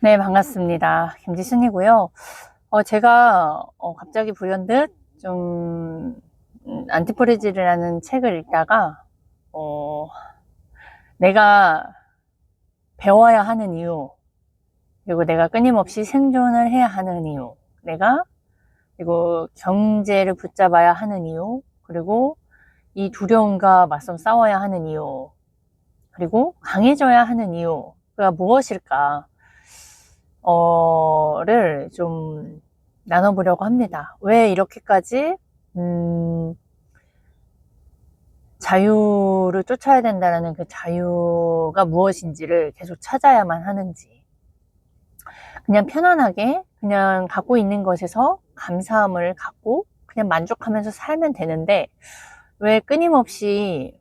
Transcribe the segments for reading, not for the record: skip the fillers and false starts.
네, 반갑습니다. 김지순이고요. 제가 갑자기 불현듯 좀 안티프리즈라는 책을 읽다가 어, 내가 배워야 하는 이유, 그리고 내가 끊임없이 생존을 해야 하는 이유, 내가 그리고 경제를 붙잡아야 하는 이유, 그리고 이 두려움과 맞서 싸워야 하는 이유, 그리고 강해져야 하는 이유가 무엇일까? 를 좀 나눠보려고 합니다. 왜 이렇게까지 자유를 쫓아야 된다는 그 자유가 무엇인지를 계속 찾아야만 하는지, 그냥 편안하게 그냥 갖고 있는 것에서 감사함을 갖고 그냥 만족하면서 살면 되는데 왜 끊임없이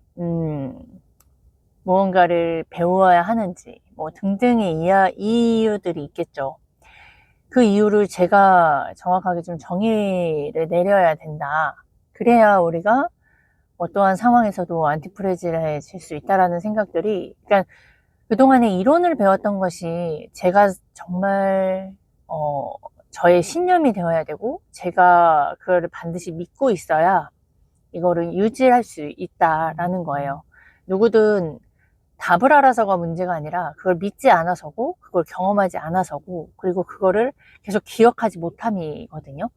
무언가를 배워야 하는지 뭐 등등의 이유들이 있겠죠. 그 이유를 제가 정확하게 좀 정의를 내려야 된다. 그래야 우리가 어떠한 상황에서도 안티프레질해질 수 있다라는 생각들이, 그러니까 그동안에 이론을 배웠던 것이 제가 정말 저의 신념이 되어야 되고 제가 그거를 반드시 믿고 있어야 이거를 유지할 수 있다라는 거예요. 누구든 답을 알아서가 문제가 아니라 그걸 믿지 않아서고 그걸 경험하지 않아서고 그리고 그거를 계속 기억하지 못함이거든요.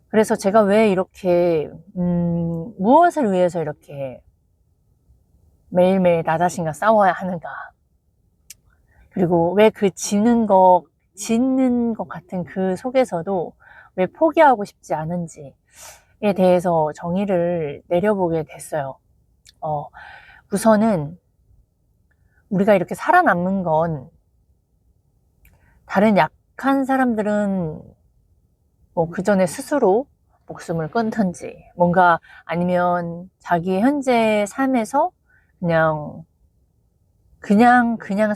그래서 제가 왜 이렇게 무엇을 위해서 이렇게 매일매일 나 자신과 싸워야 하는가, 그리고 왜 그 짓는 것 같은 그 속에서도 왜 포기하고 싶지 않은지에 대해서 정의를 내려보게 됐어요. 우선은 우리가 이렇게 살아남는 건, 다른 약한 사람들은 뭐 그 전에 스스로 목숨을 끊든지 뭔가, 아니면 자기 현재 삶에서 그냥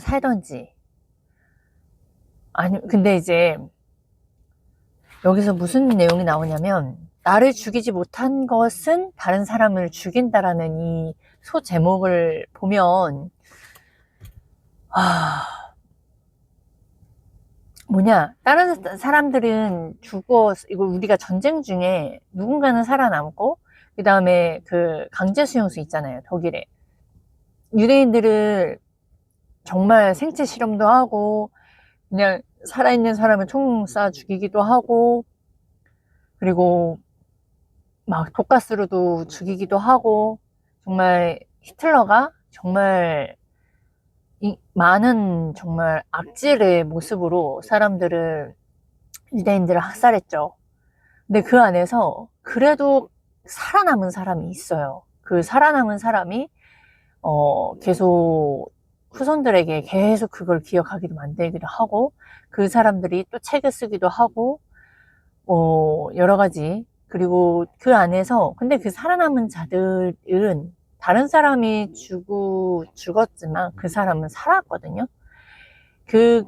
살던지. 아니 근데 이제 여기서 무슨 내용이 나오냐면, 나를 죽이지 못한 것은 다른 사람을 죽인다라는 이 소제목을 보면 다른 사람들은 이거 우리가 전쟁 중에 누군가는 살아남고, 그 다음에 그 강제 수용소 있잖아요, 독일에. 유대인들을 정말 생체 실험도 하고, 그냥 살아있는 사람을 총 쏴 죽이기도 하고, 그리고 막 독가스로도 죽이기도 하고, 정말 히틀러가 정말 많은 정말 악질의 모습으로 유대인들을 학살했죠. 근데 그 안에서 그래도 살아남은 사람이 있어요. 그 살아남은 사람이 계속 후손들에게 계속 그걸 기억하기도 만들기도 하고, 그 사람들이 또 책을 쓰기도 하고, 여러 가지. 그리고 그 안에서, 근데 그 살아남은 자들은 다른 사람이 죽었지만 그 사람은 살았거든요. 그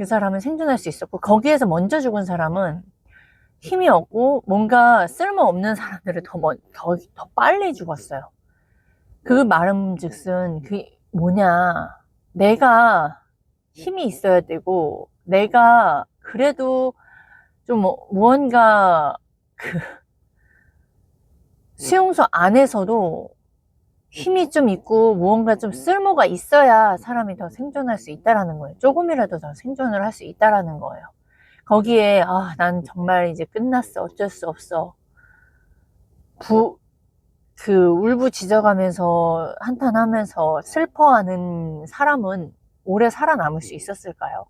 사람은 생존할 수 있었고, 거기에서 먼저 죽은 사람은 힘이 없고 뭔가 쓸모없는 사람들을 더 빨리 죽었어요. 그 말은즉슨 내가 힘이 있어야 되고, 내가 그래도 좀 무언가 그 수용소 안에서도 힘이 좀 있고 무언가 좀 쓸모가 있어야 사람이 더 생존할 수 있다라는 거예요. 조금이라도 더 생존을 할 수 있다라는 거예요. 거기에 난 정말 이제 끝났어, 어쩔 수 없어, 울부짖어가면서 한탄하면서 슬퍼하는 사람은 오래 살아남을 수 있었을까요?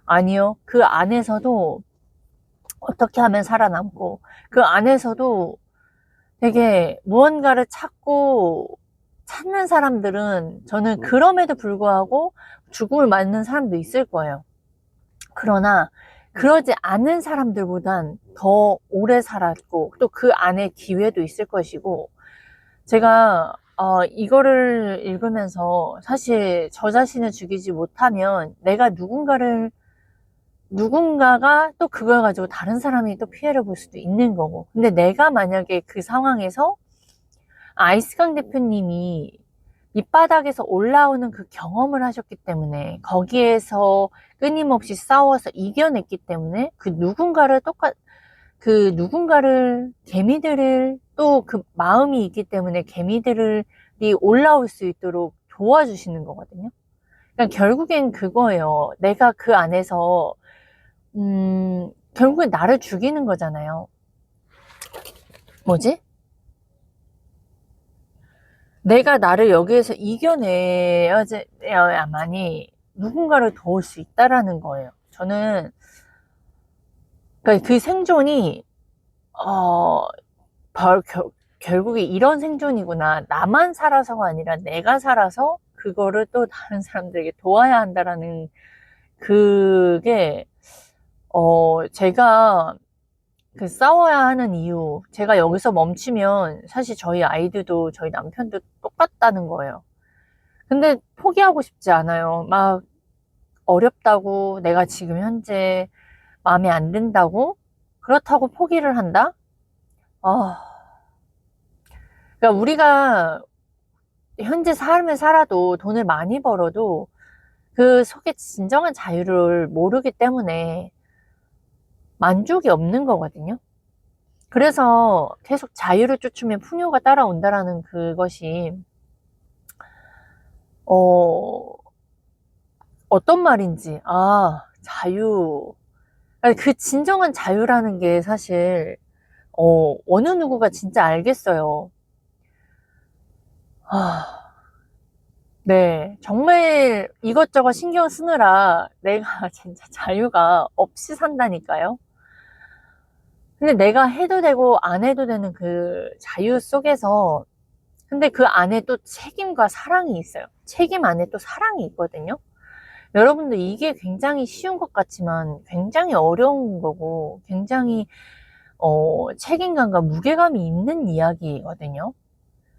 아니요. 그 안에서도 어떻게 하면 살아남고, 그 안에서도 되게 무언가를 찾는 사람들은, 저는 그럼에도 불구하고 죽음을 맞는 사람도 있을 거예요. 그러나 그러지 않은 사람들보단 더 오래 살았고, 또 그 안에 기회도 있을 것이고, 제가 이거를 읽으면서 사실 저 자신을 죽이지 못하면 내가 누군가가 또 그걸 가지고 다른 사람이 또 피해를 볼 수도 있는 거고, 근데 내가 만약에 그 상황에서 아이스강 대표님이 밑바닥에서 올라오는 그 경험을 하셨기 때문에, 거기에서 끊임없이 싸워서 이겨냈기 때문에, 그 누군가를, 개미들을, 또 그 마음이 있기 때문에 개미들이 올라올 수 있도록 도와주시는 거거든요. 그러니까 결국엔 그거예요. 내가 그 안에서, 결국엔 나를 죽이는 거잖아요. 뭐지? 내가 나를 여기에서 이겨내야만이 누군가를 도울 수 있다라는 거예요. 저는, 그러니까 그 생존이, 어, 결국에 이런 생존이구나. 나만 살아서가 아니라 내가 살아서 그거를 또 다른 사람들에게 도와야 한다라는 그게, 제가 그 싸워야 하는 이유, 제가 여기서 멈추면 사실 저희 아이들도 저희 남편도 똑같다는 거예요. 근데 포기하고 싶지 않아요. 막 어렵다고, 내가 지금 현재 마음에 안 든다고, 그렇다고 포기를 한다? 아, 그러니까 우리가 현재 삶을 살아도 돈을 많이 벌어도 그 속에 진정한 자유를 모르기 때문에 만족이 없는 거거든요. 그래서 계속 자유를 쫓으면 풍요가 따라온다라는 그것이, 어, 어떤 말인지, 자유. 아니, 그 진정한 자유라는 게 사실, 어느 누구가 진짜 알겠어요. 아, 네. 정말 이것저것 신경 쓰느라 내가 진짜 자유가 없이 산다니까요. 근데 내가 해도 되고 안 해도 되는 그 자유 속에서, 근데 그 안에 또 책임과 사랑이 있어요. 책임 안에 또 사랑이 있거든요. 여러분들 이게 굉장히 쉬운 것 같지만 굉장히 어려운 거고, 굉장히 책임감과 무게감이 있는 이야기거든요.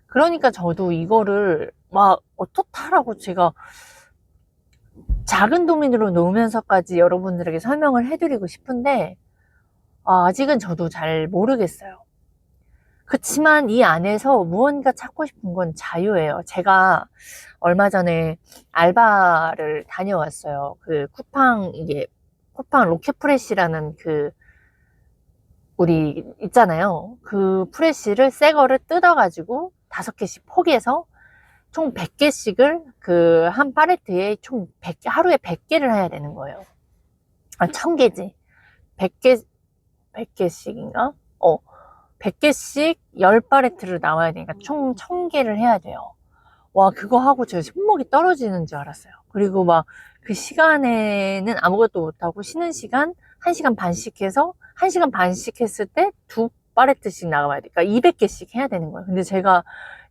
그러니까 저도 이거를 막 어떻다라고 제가 작은 도민으로 놓으면서까지 여러분들에게 설명을 해드리고 싶은데, 아직은 저도 잘 모르겠어요. 그치만 이 안에서 무언가 찾고 싶은 건 자유예요. 제가 얼마 전에 알바를 다녀왔어요. 쿠팡 로켓프레시라는 우리 있잖아요. 그 프레시를 새 거를 뜯어가지고 5개씩 포개서 총 100개씩을 한 팔레트에 총 100개, 하루에 100개를 해야 되는 거예요. 1000개지. 100개, 100개씩인가? 100개씩 10팔레트를 나와야 되니까 총 1000개를 해야 돼요. 와, 그거 하고 제 손목이 떨어지는 줄 알았어요. 그리고 막 그 시간에는 아무것도 못하고 쉬는 시간 1시간 반씩 해서 1시간 반씩 했을 때 2팔레트씩 나가야 되니까 200개씩 해야 되는 거예요. 근데 제가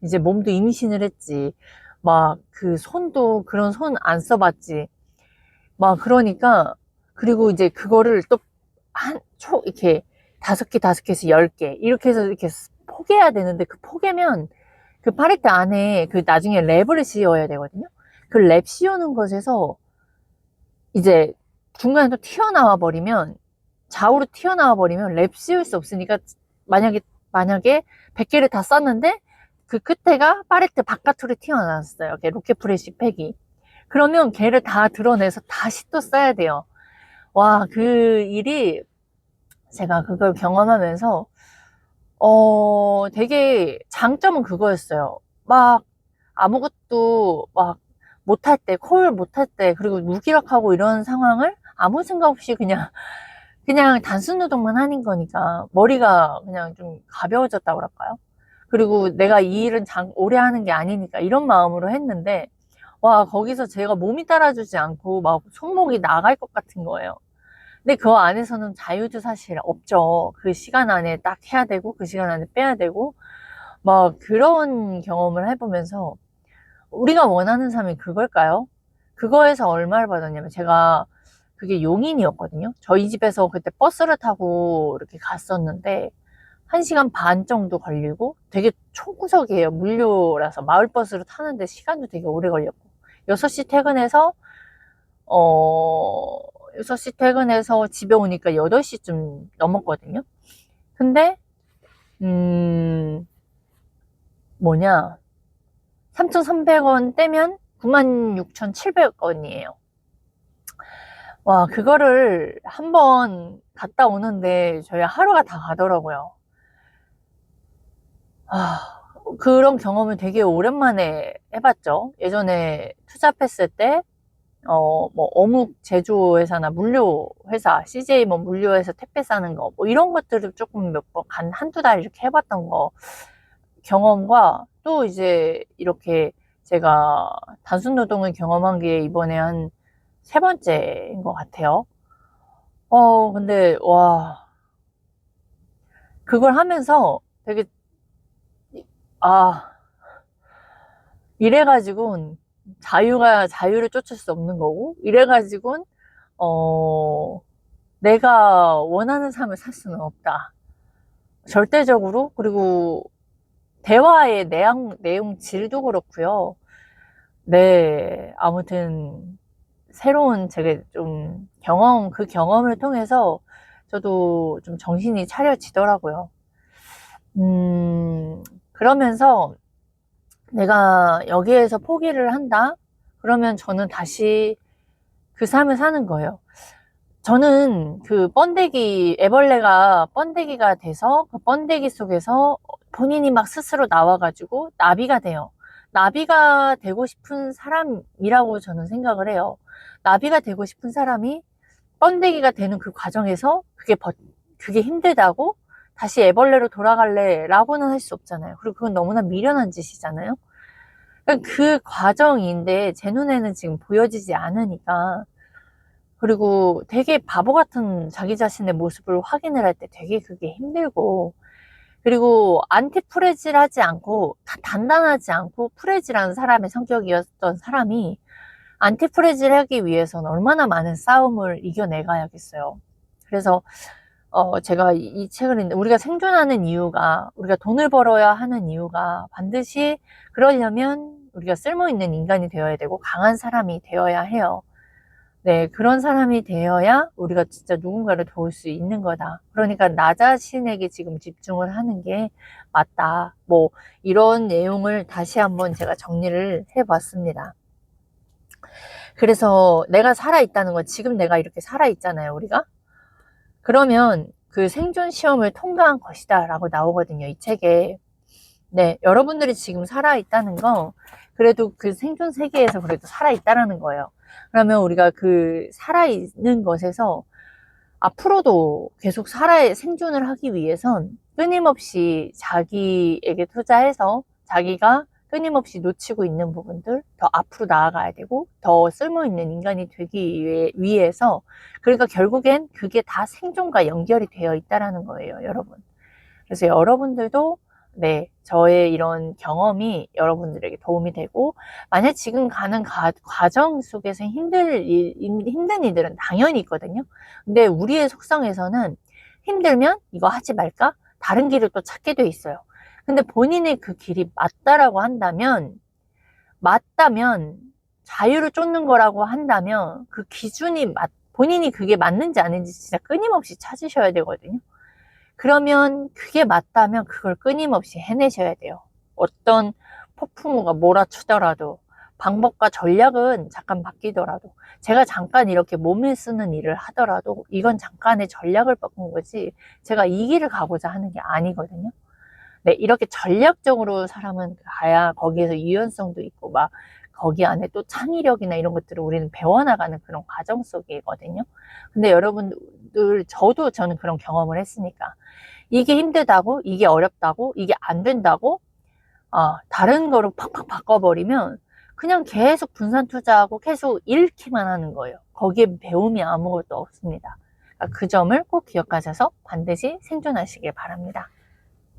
이제 몸도 임신을 했지. 막 그 손도 그런 손 안 써봤지. 막 그러니까, 그리고 이제 그거를 또 이렇게 5개, 5개에서 10개 이렇게 해서 이렇게 포개야 되는데, 그 포개면 그 팔레트 안에 나중에 랩을 씌워야 되거든요. 그 랩 씌우는 것에서 이제 중간에 또 튀어나와 버리면, 좌우로 튀어나와 버리면 랩 씌울 수 없으니까, 만약에 100개를 다 썼는데 그 끝에가 팔레트 바깥으로 튀어나왔어요. 로켓 프레시 팩이. 그러면 걔를 다 드러내서 다시 또 써야 돼요. 와, 그 일이, 제가 그걸 경험하면서, 되게 장점은 그거였어요. 막 아무것도 막 못할 때, 콜 못할 때, 그리고 무기력하고 이런 상황을 아무 생각 없이 그냥 단순 노동만 하는 거니까 머리가 그냥 좀 가벼워졌다고 그럴까요? 그리고 내가 이 일은 오래 하는 게 아니니까 이런 마음으로 했는데, 와, 거기서 제가 몸이 따라주지 않고 막 손목이 나갈 것 같은 거예요. 근데 그 안에서는 자유도 사실 없죠. 그 시간 안에 딱 해야 되고, 그 시간 안에 빼야 되고, 막 그런 경험을 해보면서, 우리가 원하는 삶이 그걸까요? 그거에서 얼마를 받았냐면, 제가 그게 용인이었거든요. 저희 집에서 그때 버스를 타고 이렇게 갔었는데, 1시간 반 정도 걸리고, 되게 초구석이에요. 무료라서 마을버스를 타는데 시간도 되게 오래 걸렸고, 6시 퇴근해서, 어, 6시 퇴근해서 집에 오니까 8시쯤 넘었거든요. 근데, 음, 뭐냐. 3,300원 떼면 96,700원이에요. 와, 그거를 한번 갔다 오는데 저희 하루가 다 가더라고요. 그런 경험을 되게 오랜만에 해봤죠. 예전에 투잡했을 때, 뭐, 어묵 제조회사나 물류회사, CJ 뭐 물류회사 택배 싸는 거, 뭐 이런 것들을 조금 몇 번, 한두 달 이렇게 해봤던 거 경험과 또 이제 이렇게 제가 단순 노동을 경험한 게 이번에 한 세 번째인 것 같아요. 근데, 와, 그걸 하면서 되게, 아, 이래가지고 자유를 쫓을 수 없는 거고, 이래가지고, 어, 내가 원하는 삶을 살 수는 없다. 절대적으로. 그리고 대화의 내용 질도 그렇고요. 네, 아무튼 새로운 제가 좀 그 경험을 통해서 저도 좀 정신이 차려지더라고요. 그러면서 내가 여기에서 포기를 한다? 그러면 저는 다시 그 삶을 사는 거예요. 저는 그 애벌레가 번데기가 돼서 그 번데기 속에서 본인이 막 스스로 나와가지고 나비가 돼요. 나비가 되고 싶은 사람이라고 저는 생각을 해요. 나비가 되고 싶은 사람이 번데기가 되는 그 과정에서 그게 힘들다고 다시 애벌레로 돌아갈래 라고는 할 수 없잖아요. 그리고 그건 너무나 미련한 짓이잖아요. 그러니까 그 과정인데 제 눈에는 지금 보여지지 않으니까, 그리고 되게 바보 같은 자기 자신의 모습을 확인을 할 때 되게 그게 힘들고, 그리고 안티프레질하지 않고 단단하지 않고 프레질한 사람의 성격이었던 사람이 안티프레질하기 위해서는 얼마나 많은 싸움을 이겨내가야겠어요. 그래서 제가 이 책을 읽는데, 우리가 생존하는 이유가, 우리가 돈을 벌어야 하는 이유가 반드시 그러려면 우리가 쓸모있는 인간이 되어야 되고 강한 사람이 되어야 해요. 네, 그런 사람이 되어야 우리가 진짜 누군가를 도울 수 있는 거다. 그러니까 나 자신에게 지금 집중을 하는 게 맞다. 뭐 이런 내용을 다시 한번 제가 정리를 해봤습니다. 그래서 내가 살아있다는 건, 지금 내가 이렇게 살아있잖아요, 우리가. 그러면 그 생존 시험을 통과한 것이다 라고 나오거든요, 이 책에. 네, 여러분들이 지금 살아있다는 거, 그래도 그 생존 세계에서 그래도 살아있다라는 거예요. 그러면 우리가 그 살아있는 것에서 앞으로도 계속 생존을 하기 위해선 끊임없이 자기에게 투자해서 자기가 끊임없이 놓치고 있는 부분들 더 앞으로 나아가야 되고, 더 쓸모있는 인간이 되기 위해서, 그러니까 결국엔 그게 다 생존과 연결이 되어 있다라는 거예요, 여러분. 그래서 여러분들도, 네, 저의 이런 경험이 여러분들에게 도움이 되고, 만약 지금 가는 과정 속에서 힘든 일들은 당연히 있거든요. 근데 우리의 속성에서는 힘들면 이거 하지 말까? 다른 길을 또 찾게 돼 있어요. 근데 본인의 그 길이 맞다면, 자유를 쫓는 거라고 한다면, 그 기준이 본인이 그게 맞는지 아닌지 진짜 끊임없이 찾으셔야 되거든요. 그러면 그게 맞다면 그걸 끊임없이 해내셔야 돼요. 어떤 폭풍우가 몰아치더라도, 방법과 전략은 잠깐 바뀌더라도, 제가 잠깐 이렇게 몸을 쓰는 일을 하더라도 이건 잠깐의 전략을 바꾼 거지 제가 이 길을 가고자 하는 게 아니거든요. 네, 이렇게 전략적으로 사람은 가야 거기에서 유연성도 있고, 막 거기 안에 또 창의력이나 이런 것들을 우리는 배워나가는 그런 과정 속이거든요. 근데 여러분들, 저는 그런 경험을 했으니까, 이게 힘들다고, 이게 어렵다고, 이게 안 된다고, 다른 거로 팍팍 바꿔버리면 그냥 계속 분산 투자하고 계속 잃기만 하는 거예요. 거기에 배움이 아무것도 없습니다. 그 점을 꼭 기억하셔서 반드시 생존하시길 바랍니다.